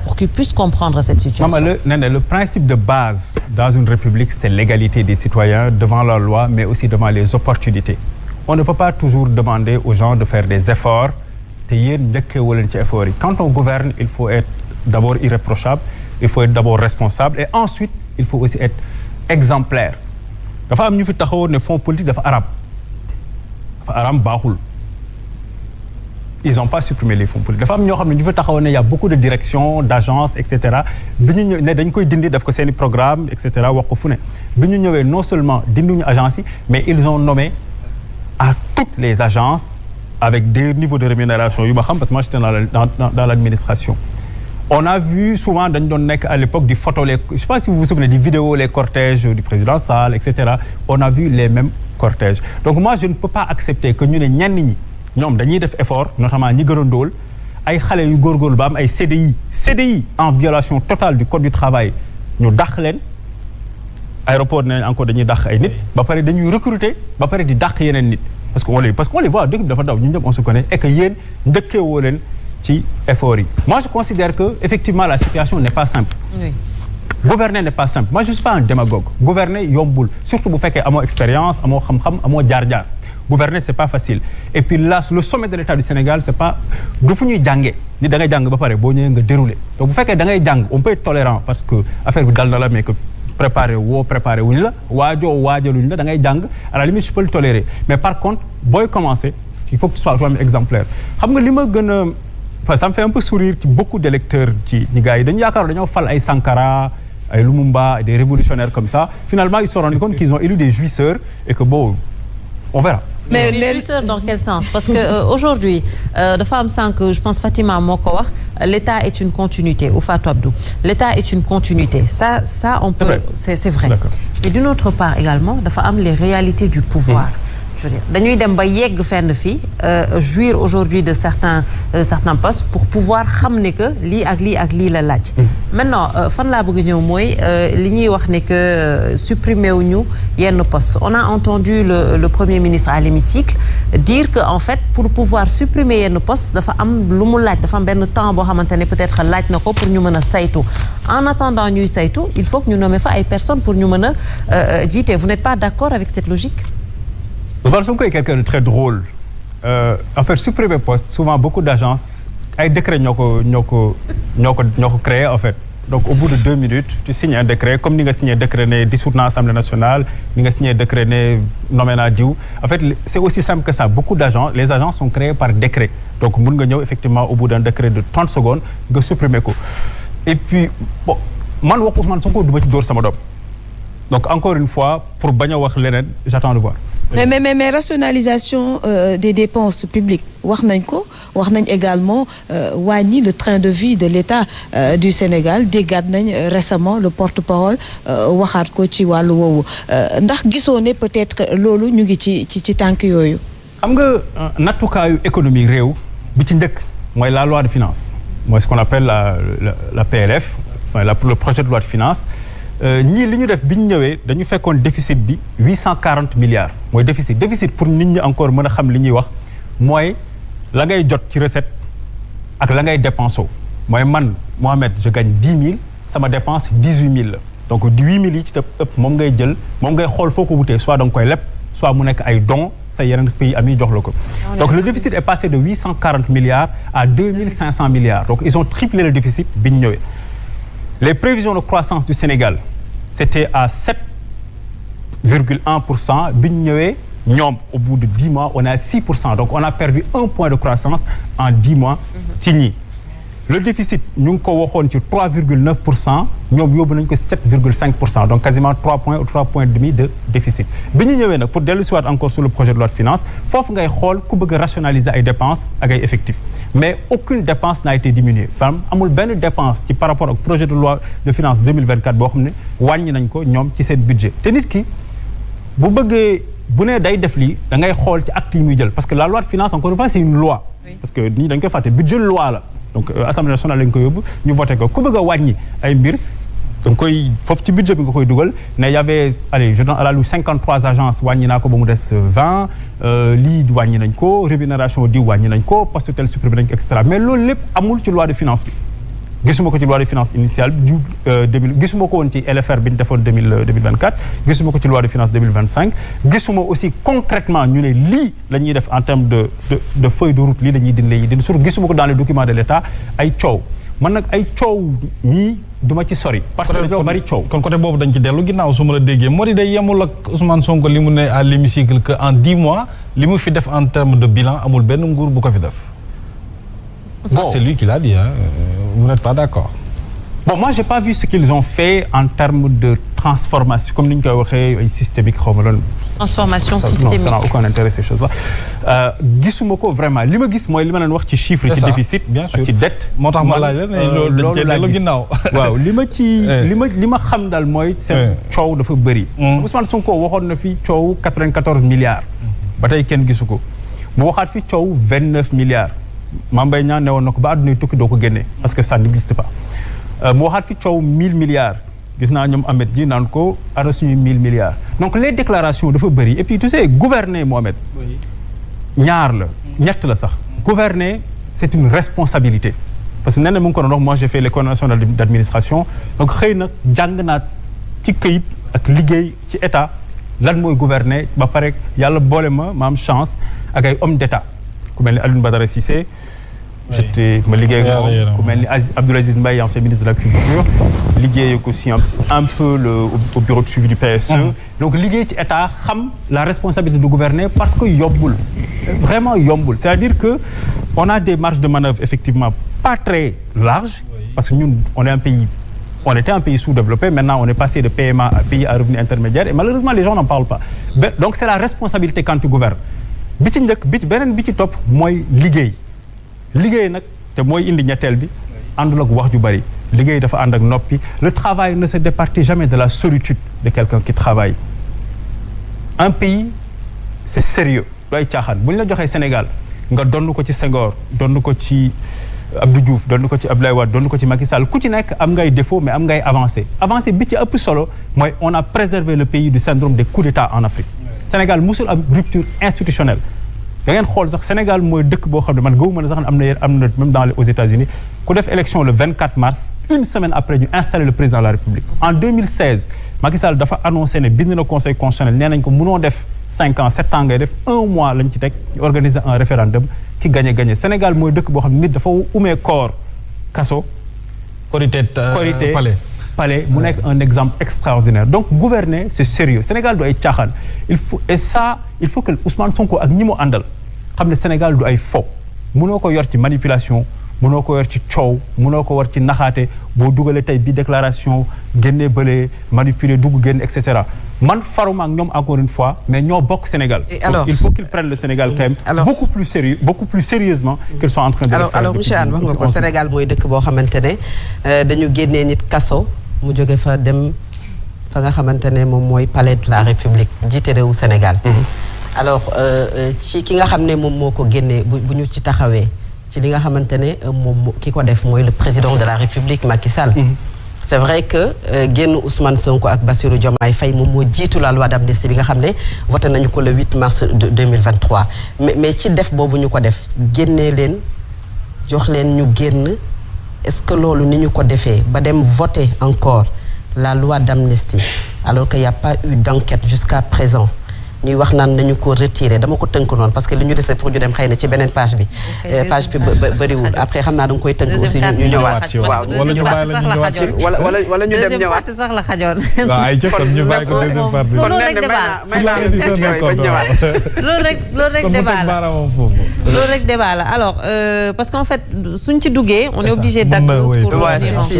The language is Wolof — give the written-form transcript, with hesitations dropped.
pour qu'ils puissent comprendre cette situation. Le principe de base dans une république, c'est l'égalité des citoyens devant la loi, mais aussi devant les opportunités. On ne peut pas toujours demander aux gens de faire des efforts. Quand on gouverne, il faut être d'abord irréprochable, il faut être d'abord responsable, et ensuite, il faut aussi être exemplaire. Dafa am ñu fi taxawoon ne fonds politique dafa aram baaxul. Ils n'ont pas supprimé les fonds politiques. Dafa am ñoo xam ne ñu fi taxawoon ne y a beaucoup de directions, d'agences, etc. bi ñu ñëw ne dañ koy dindi def ko seeni programme, etc. wax ko fu ne bi ñu ñëwee non seulement dinduñu agence yi, mais ils ont nommé à toutes les agences avec des niveaux de rémunération yu ma xam parce que moi j'étais dans l'administration. On a vu souvent dañ doon nekk à l'époque di photo les je sais pas si vous vous souvenez des vidéos les cortèges du président Sall, etc. On a vu les mêmes cortèges. Donc moi je ne peux pas accepter que ñu ne ñenn ñi ñoom dañuy def effort notamment ñi gën a ndóol ay xale yu góorgóorlu ba am ay CDI en violation totale du code du travail ñu dàq leen aéroport ne encore dañuy dàq ay nit ba pare dañuy recruter ba pare di dàq yeneen nit parce qu'on les voit dëkk bi dafa daw ñun ñëpp on se connaît et que yéen ndëkkee woo leen ci effort yi. Moi je considère que effectivement la situation n'est pas simple. Oui. Gouverner n'est pas simple. Moi je suis pas un démagogue. Gouverner yombul surtout bu fekkee amoo expérience amoo xam-xam amoo jaar-jaar. Gouverner c'est pas facile et puis là le sommet de l'État du Sénégal c'est pas du fu ñuy jàngee ni da ngay jàng ba pare boo ñëwee nga dérouler donc bu fekkee da ngay jàng on peut être tolérant parce que affaire bi dal na la mais que préparé wuñ la waajaluñ la da ngay jàng à la limite je peux le tolérer mais par contre booy commencer il faut que tu sois toi-même exemplaire xam nga li ma gën a enfin ça me fait un peu sourire ci beaucoup d'électeurs ci ñi gars yi dañu yaakaar dañoo fal ay Sankara ay Lumumba des révolutionnaires comme ça finalement ils se sont rendus compte qu'ils ont élu des jouisseurs et que bon on verra. Mais jouisseurs dans quel sens? Parce que aujourd'hui dafa am sànq je pense Fatima moo ko wax l'État est une continuité ou Fatou Abdou l'État est une continuité ça on peut c'est vrai mais d'une autre part également dafa am les réalités du pouvoir. Je veux dire dañuy dem ba yegg fenn fii jouir aujourd'hui de certains postes pour pouvoir xam ne que lii ak lii la laaj. Maintenant fan laa bëgg ñëw mooy li ñuy wax ne que supprimer wuñu yenn postes on a entendu le premier ministre à l'hémicycle dire que en fait pour pouvoir supprimer yenn postes dafa am lu mu laaj dafa am benn temps boo xamante ne peut-être laaj na ko pour ñu mën a saytu en attendant ñuy saytu il faut que ñu nommer fa ay personnes pour ñu mën a jiite. Vous n'êtes pas d'accord avec cette logique? Ousmane Sonko est quelqu'un de très drôle. En fait, supprimer poste, souvent beaucoup d'agences, ay décret ñoo ko créé en fait. Donc au bout de 2 minutes, tu signes un décret comme ni nga signé décret ne dissoudre na Assemblée nationale, ni nga signé décret ne nommé na diw. En fait, c'est aussi simple que ça. Beaucoup d'agences, les agences sont créées par décret. Donc mun nga ñëw effectivement au bout d'un décret de 30 secondes nga supprimer ko. Et puis bon, man wax Ousmane Sonko du ma ci dóor sama doom. Donc encore une fois, pour bañ a wax leneen, j'attends de voir. Mais rationalisation des dépenses publiques wax nañ également wàññi le train de vie de l'État du Sénégal déggaat nañ récemment le porte-parole waxaat ko ci wàllu woowu ndax gisoo ne peut-être loolu ñu ngi ci tànk yooyu. xam nga nattukaayu économie réew bi ci njëkk mooy la loi de finances mooy ce qu'on appelle la PLF enfin le projet de loi de finances. ñii li ñu def bi ñu ñëwee dañu fekkoon déficit bi 840 milliards mooy déficit pour nit ñi encore mën a xam li ñuy wax mooy la ngay jot ci recette ak la ngay dépensé mooy man Mohamed je gagne 10 000 sama dépense 18 000 la donc 8 000 yi ci ëpp moom ngay jël moom ngay xool foo ko wutee soit da nga koy leb soit mu nekk ay dons sa yeneen pays amis jox la ko donc le déficit est passé de 840 milliards à 2500 milliards donc ils ont triplé le déficit bi ñu ñëwee. Les prévisions de croissance du Sénégal, c'était à 7,1%. Bi ñu ñëwee ñoom au bout de 10 mois, on est à 6%. Donc on a perdu 1 point de croissance en 10 mois ci ñii. Le déficit ñu ngi ko waxoon ci 3,9%, ñoom yóbbu nañu ko 7,5%. Donc quasiment 3 points ou 3 points demi de déficit. Bi ñu ñëwee nag pour dellu si waat encore sur le projet de loi de finances, foofu ngay xool ku bëgg a rationaliser ay dépenses ak ay effectifs. Mais aucune dépense n'a été diminuée. Fam amul benn dépense ci par rapport ak projet de loi de finances 2024 boo xam ne wàññi nañ ko ñoom ci seen budget. Te nit ki bu bëggee bu nee day def lii da ngay xool ci actes yi muy jël parce que la loi de finances encore une fois c'est une loi. Oui. Parce que nii dañ koy fàtte budget loi la. Donc Assemblée nationale lañ ko yóbbu ñu voté ko ku bëgg a wàññi ay mbir donc koy foofu ci budget bi nga koy dugal ne y avait allez je donne à la louche 53 agences wàññi naa ko ba mu des 20 lii wàññi nañ ko rémunération di wàññi nañ ko poste tel supprimé nañ ko et cetera mais loolu lépp amul ci loi de finance bi gisuma ko ci loi de finances initiale du 2000 gisuma ko woon ci LFR bi ñu defoon 2024 gisuma ko ci loi de finances 2025 gisuma aussi concrètement ñu ne lii la ñuy def en termes de feuille de route lii la ñuy dindi surtout gisuma ko dans les documents de l'État ay coow man nag ay coow ñii duma ci sori. parce que dañoo bari coow. kon côté boobu dañ ci dellu ginnaaw su ma la déggee moo di day yemul ak Ousmane Sonko li mu ne à l'hémicycle que en 10 mois li mu fi def en termes de bilan amul benn nguur bu ko fi def. Ça c'est lui qui l'a dit, hein. Vous n'êtes pas d'accord? Bon, moi j'ai pas vu ce qu'ils ont fait en termes de transformation comme ni ñu koy waxee systémique xaw ma loolu. Transformation systémique. Non, ça n'a aucun intérêt ces choses-là. Gisuma ko vraiment li ma gis mooy li ma leen wax ci chiffre ci déficit. bien sûr ak ci dette. moo tax ma laaj la ne loolu dañ cee dellu ginnaaw. waaw li ma xam daal mooy. seen coow dafa bëri. Ousmane Sonko waxoon na fi coow 94 milliards. ba tey kenn gisu ko mu waxaat fi coow 29 milliards. Mame Mbaye Niang ne woon na ko ba àdduna tukki doo ko génne parce que ça n'existe pas mu waxaat fi coow 1000 milliards gis naa ñoom Ahmed ji naan ko ana suñuy 1000 milliards donc les déclarations dafa bëri et puis tu sais gouverner Mohamed ñaar la ñett la sax gouverner c'est une responsabilité parce que nee na mu ngi ko doon wax moi j'ai fait l'école nationale d'administration donc xëy na jàng naa ci këyit ak liggéey ci état lan mooy gouverner ba pare yàlla boole ma am chance ak ay hommes d'état ku mel ni Alioune Badara Cissé ma liggéey ak moom ku mel ni Abdoul Aziz Mbaye ancien ministre de la culture liggéey ak aussi un peu au bureau de suivi du PSE donc liggéey ci état xam la responsabilité de gouverner parce que yombul vraiment yombul c'est-à-dire que on a des marges de manœuvre effectivement pas très larges parce que ñun on était un pays sous-développé maintenant on est passé de PMA à pays à revenu intermédiaire et malheureusement les gens n'en parlent pas donc c'est la responsabilité quand tu gouvernes bi ci njëkk beneen bi ci topp mooy liggéey nag te mooy indi ñetteel bi àndul ak wax ju bari liggéey dafa ànd ak noppi le travail ne se départit jamais de la solitude de quelqu'un qui travaille un pays c'est sérieux du ay caaxaan bu ñu la joxee Sénégal nga donn ko ci Senghor donn ko ci Abdou Diouf donn ko ci Abdoulaye Wade donn ko ci Macky Sall ku ci nekk am ngay défaut mais am ngay avancé bi ci ëpp solo mooy on a préservé le pays du syndrome des coups d'État en Afrique Sénégal musul am rupture institutionnelle da ngeen xool sax Sénégal mooy dëkk boo xam ne man gëwuma ne sax am na même aux États-Unis ku def élection le 24 mars une semaine après ñu installé le président de la République en 2016 Macky Sall dafa annoncé ne bind na conseil constitutionnel nee nañ ko mënoo def 5 ans 7 ans ngay def 1 mois lañ ci teg ñu organiser un référendum ki gagné Sénégal mooy dëkk boo xam ne nit dafa umee koor kaso korité palais mu nekk un exemple extraordinaire donc gouverner c'est sérieux Sénégal du ay caaxaan il faut que Ousmane Sonko ak ñi mu àndal xam ne Sénégal du ay fo mënoo ko yor ci manipulation mënoo ko yor ci coow mënoo ko war ci naxaate boo dugalee tey bi déclaration génnee bële manipuler dugg génn et cetera man faruma ak ñoom encore une fois mais ñoo bokk Sénégal donc il faut qu'ils prennent le Sénégal quand même beaucoup plus sérieusement qu'ils sont en train de le faire alors monsieur Anne wax nga ko Sénégal mooy dëkk boo xamante ne dañu génnee nit kaso mu jóge fa dem fa nga xamante ne moom mooy palais de la République jiite réewu Sénégal alors ci ki nga xam ne moom moo ko génnee bu ñu ci taxawee ci li nga xamante ne moom ki ko def mooy le président de la République Macky Sall c'est vrai que génn Ousmane Sonko ak Bassirou Diomaye Faye moom moo jiitu la loi d'amnistie bi nga xam ne voté nañu ko le 8 mars 2023 mais ci def boobu ñu ko def génnee leen jox leen ñu génn est-ce que loolu ni ñu ko defee ba dem voter encore la loi d'amnistie alors qu'il n'y a pas eu d'enquête jusqu'à présent ñuy wax naan nañu ko retirer dama ko tënk noonu parce que li ñu dese pour ñu dem xëy na ci beneen page bi page bi bëriwul après xam naa da nga koy tënk aussi ñu ñëwaat waaw wala ñu bàyyi la ñu ñëwaat ci wala ñu dem ñëwaat sax la xajoon waaw ay jëkkër ñu bàyyi ko deuxième partie loolu rek débat la loolu rek débat la alors parce qu'en fait suñ ci duggee on est obligé d'agir pour